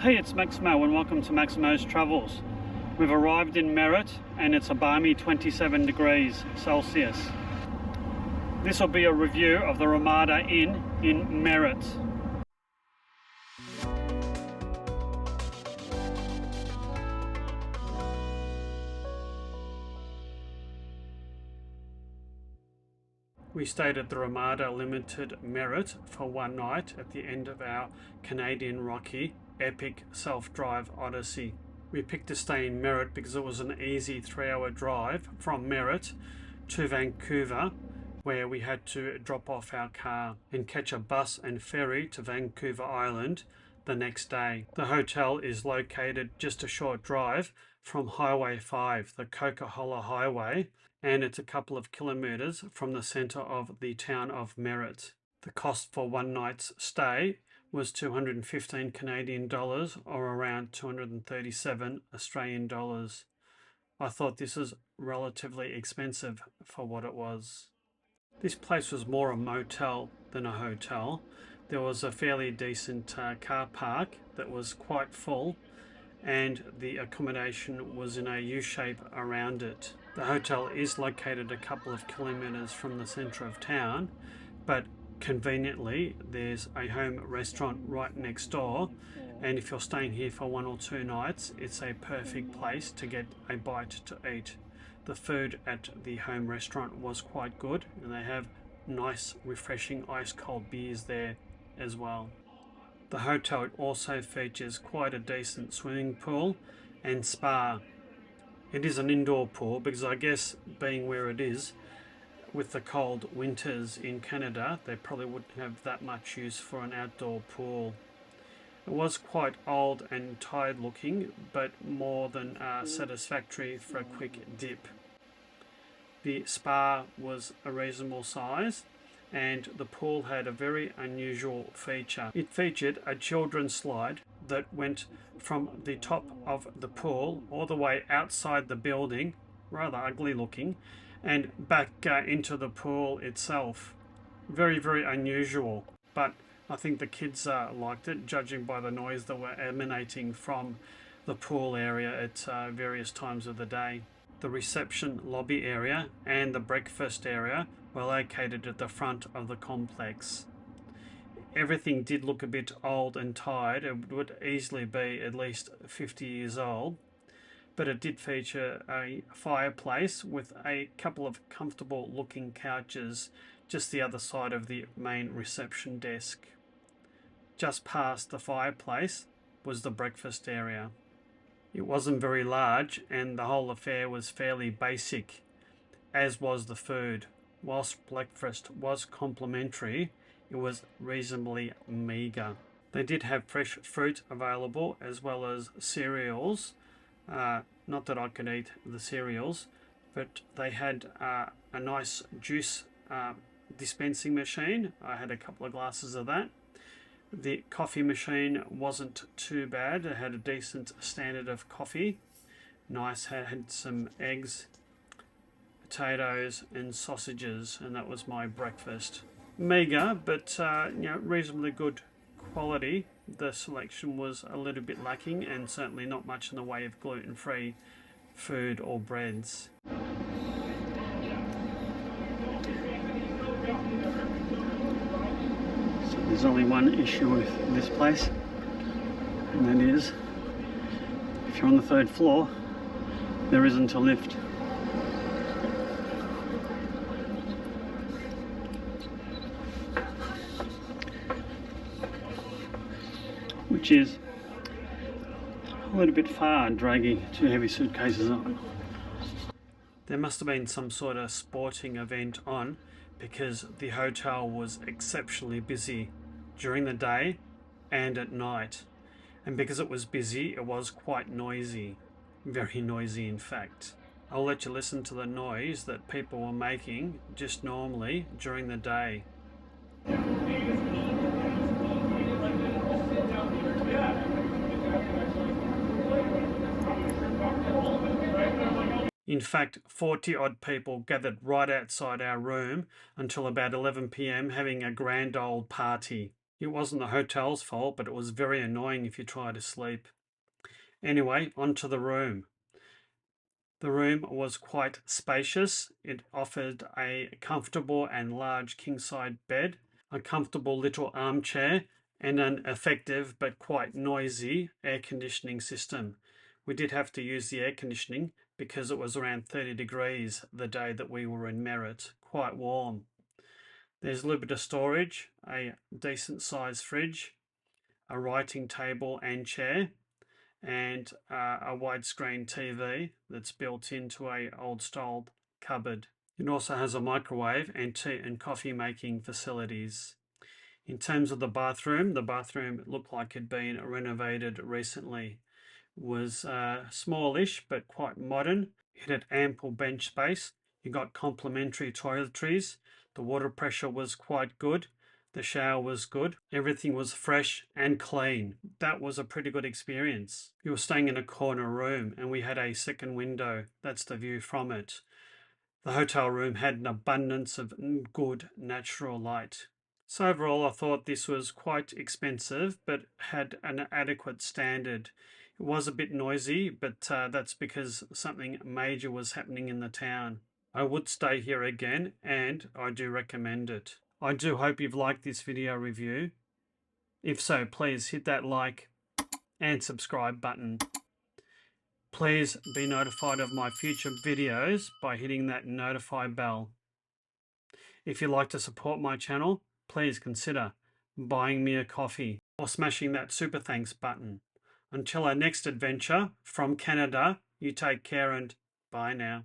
Hey, it's Maximo and welcome to Maximo's Travels. We've arrived in Merritt and it's a balmy 27 degrees Celsius. This will be a review of the Ramada Inn in Merritt. We stayed at the Ramada Limited Merritt for one night at the end of our Canadian Rocky epic self-drive odyssey. We picked to stay in Merritt because it was an easy 3-hour drive from Merritt to Vancouver, where we had to drop off our car and catch a bus and ferry to Vancouver Island the next day. The hotel is located just a short drive from Highway 5, the Coca-Cola Highway, and it's a couple of kilometres from the centre of the town of Merritt. The cost for one night's stay was 215 Canadian dollars, or around 237 Australian dollars. I thought this was relatively expensive for what it was. This place was more a motel than a hotel. There was a fairly decent car park that was quite full, and the accommodation was in a U-shape around it. The hotel is located a couple of kilometres from the centre of town, but conveniently there's a home restaurant right next door, and if you're staying here for 1 or 2 nights, it's a perfect place to get a bite to eat. The food at the home restaurant was quite good, and they have nice refreshing ice cold beers there as well. The hotel also features quite a decent swimming pool and spa. It is an indoor pool because I guess being where it is, with the cold winters in Canada, they probably wouldn't have that much use for an outdoor pool. It was quite old and tired looking, but more than satisfactory for a quick dip. The spa was a reasonable size, and the pool had a very unusual feature. It featured a children's slide that went from the top of the pool all the way outside the building, rather ugly looking, and back into the pool itself. Very, very unusual, but I think the kids liked it, judging by the noise that were emanating from the pool area at various times of the day. The reception lobby area and the breakfast area were located at the front of the complex. Everything did look a bit old and tired. It would easily be at least 50 years old, but it did feature a fireplace with a couple of comfortable looking couches just the other side of the main reception desk. Just past the fireplace was the breakfast area. It wasn't very large, and the whole affair was fairly basic, as was the food. Whilst breakfast was complimentary, it was reasonably meagre. They did have fresh fruit available, as well as cereals. Not that I could eat the cereals, but they had a nice juice dispensing machine. I had a couple of glasses of that. The coffee machine wasn't too bad. It had a decent standard of coffee. Nice, had some eggs, potatoes and sausages, and that was my breakfast. Meagre, but reasonably good quality. The selection was a little bit lacking, and certainly not much in the way of gluten-free food or breads. There's only one issue with this place, and that is if you're on the 3rd floor, there isn't a lift. Which is a little bit far, dragging 2 heavy suitcases up. There must have been some sort of sporting event on, because the hotel was exceptionally busy during the day and at night. And because it was busy, it was quite noisy. Very noisy, in fact. I'll let you listen to the noise that people were making just normally during the day. In fact, 40 odd people gathered right outside our room until about 11 p.m. having a grand old party. It wasn't the hotel's fault, but it was very annoying if you try to sleep. Anyway, onto the room. The room was quite spacious. It offered a comfortable and large king-size bed, a comfortable little armchair, and an effective but quite noisy air conditioning system. We did have to use the air conditioning because it was around 30 degrees the day that we were in Merritt, quite warm. There's a little bit of storage, a decent sized fridge, a writing table and chair, and a widescreen TV that's built into a old style cupboard. It also has a microwave and tea and coffee making facilities. In terms of the bathroom looked like it had been renovated recently. It was smallish but quite modern. It had ample bench space. You got complimentary toiletries. The water pressure was quite good. The shower was good. Everything was fresh and clean. That was a pretty good experience. You were staying in a corner room and we had a second window. That's the view from it. The hotel room had an abundance of good natural light. So overall, I thought this was quite expensive, but had an adequate standard. It was a bit noisy, but that's because something major was happening in the town. I would stay here again, and I do recommend it. I do hope you've liked this video review. If so, please hit that like and subscribe button. Please be notified of my future videos by hitting that notify bell. If you'd like to support my channel, please consider buying me a coffee or smashing that super thanks button. Until our next adventure from Canada, you take care and bye now.